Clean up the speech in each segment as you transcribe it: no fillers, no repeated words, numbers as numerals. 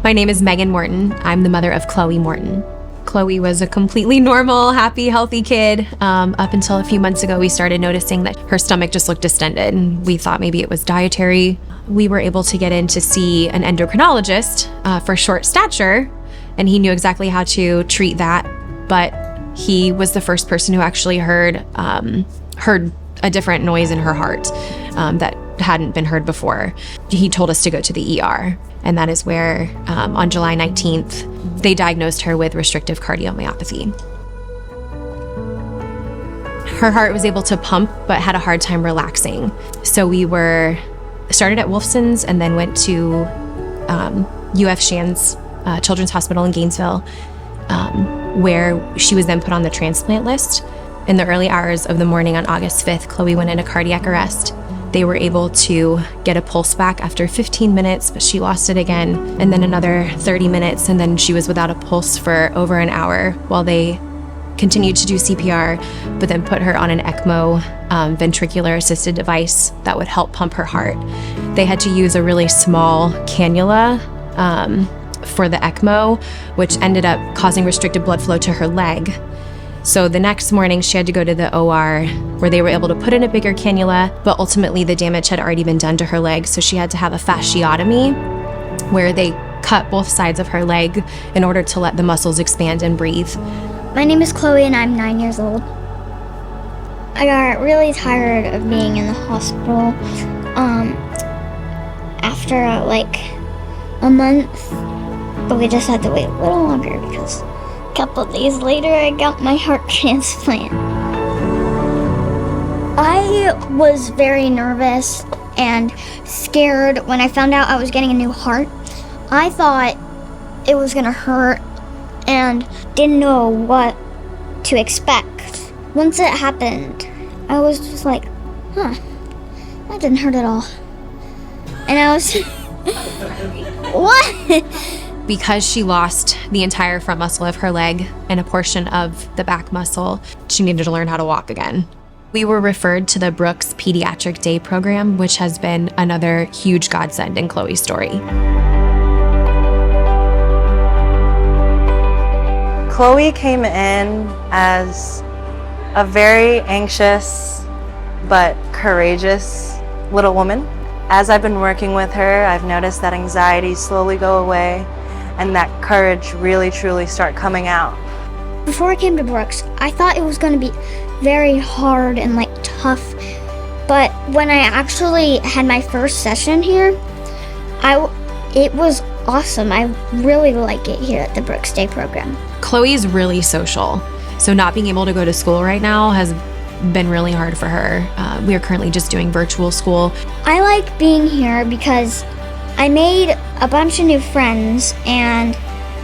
My name is Megan Morton. I'm the mother of Chloe Morton. Chloe was a completely normal, happy, healthy kid. Up until a few months ago, we started noticing that her stomach just looked distended, and we thought maybe it was dietary. We were able to get in to see an endocrinologist for short stature, and he knew exactly how to treat that. But he was the first person who actually heard a different noise in her heart that hadn't been heard before. He told us to go to the ER, and that is where on July 19th, they diagnosed her with restrictive cardiomyopathy. Her heart was able to pump, but had a hard time relaxing. So we started at Wolfson's and then went to UF Shands Children's Hospital in Gainesville, where she was then put on the transplant list. In the early hours of the morning on August 5th, Chloe went into cardiac arrest. They were able to get a pulse back after 15 minutes, but she lost it again, and then another 30 minutes, and then she was without a pulse for over an hour while they continued to do CPR, but then put her on an ECMO ventricular assisted device that would help pump her heart. They had to use a really small cannula for the ECMO, which ended up causing restricted blood flow to her leg. So the next morning, she had to go to the OR where they were able to put in a bigger cannula, but ultimately the damage had already been done to her leg, so she had to have a fasciotomy where they cut both sides of her leg in order to let the muscles expand and breathe. My name is Chloe and I'm 9 years old. I got really tired of being in the hospital after like a month, but we just had to wait a little longer because a couple of days later I got my heart transplant. I was very nervous and scared when I found out I was getting a new heart. I thought it was gonna hurt and didn't know what to expect. Once it happened, I was just like, that didn't hurt at all. And I was, what? Because she lost the entire front muscle of her leg and a portion of the back muscle, she needed to learn how to walk again. We were referred to the Brooks Pediatric Day program, which has been another huge godsend in Chloe's story. Chloe came in as a very anxious but courageous little woman. As I've been working with her, I've noticed that anxiety slowly go away and that courage really truly start coming out. Before I came to Brooks, I thought it was going to be very hard and like tough, but when I actually had my first session here, it was awesome. I really like it here at the Brooks Day program. Chloe is really social, so not being able to go to school right now has been really hard for her. We are currently just doing virtual school. I like being here because I made a bunch of new friends and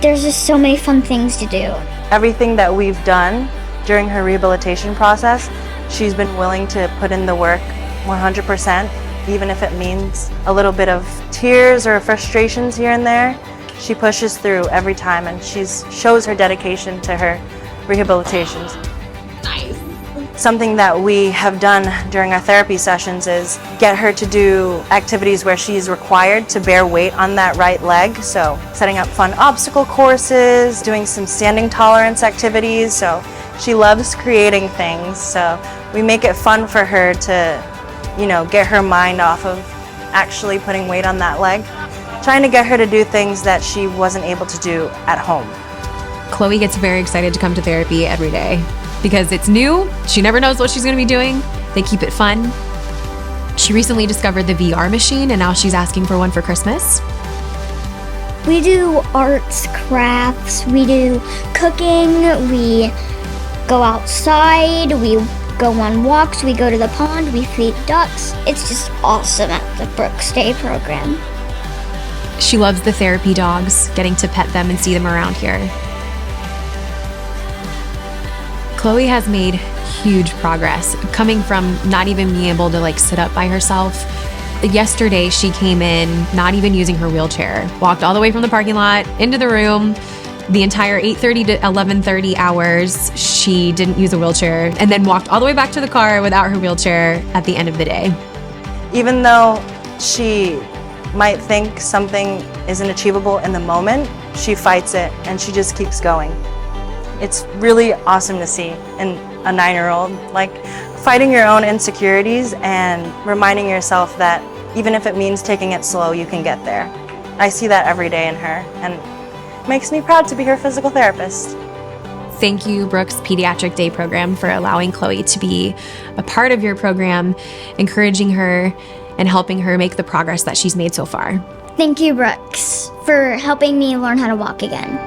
there's just so many fun things to do. Everything that we've done during her rehabilitation process, she's been willing to put in the work 100%, even if it means a little bit of tears or frustrations here and there. She pushes through every time and shows her dedication to her rehabilitations. Nice. Something that we have done during our therapy sessions is get her to do activities where she's required to bear weight on that right leg. So setting up fun obstacle courses, doing some standing tolerance activities. So she loves creating things. So we make it fun for her to, get her mind off of actually putting weight on that leg. Trying to get her to do things that she wasn't able to do at home. Chloe gets very excited to come to therapy every day because it's new. She never knows what she's going to be doing. They keep it fun. She recently discovered the VR machine and now she's asking for one for Christmas. We do arts, crafts, we do cooking, we go outside, we go on walks, we go to the pond, we feed ducks. It's just awesome at the Brooks Day program. She loves the therapy dogs, getting to pet them and see them around here. Chloe has made huge progress, coming from not even being able to sit up by herself. Yesterday, she came in not even using her wheelchair, walked all the way from the parking lot into the room. The entire 8:30 to 11:30 hours, she didn't use a wheelchair, and then walked all the way back to the car without her wheelchair at the end of the day. Even though she might think something isn't achievable in the moment, she fights it and she just keeps going. It's really awesome to see in a 9-year-old, like fighting your own insecurities and reminding yourself that even if it means taking it slow, you can get there. I see that every day in her, and it makes me proud to be her physical therapist. Thank you, Brooks Pediatric Day Program, for allowing Chloe to be a part of your program, encouraging her and helping her make the progress that she's made so far. Thank you, Brooks, for helping me learn how to walk again.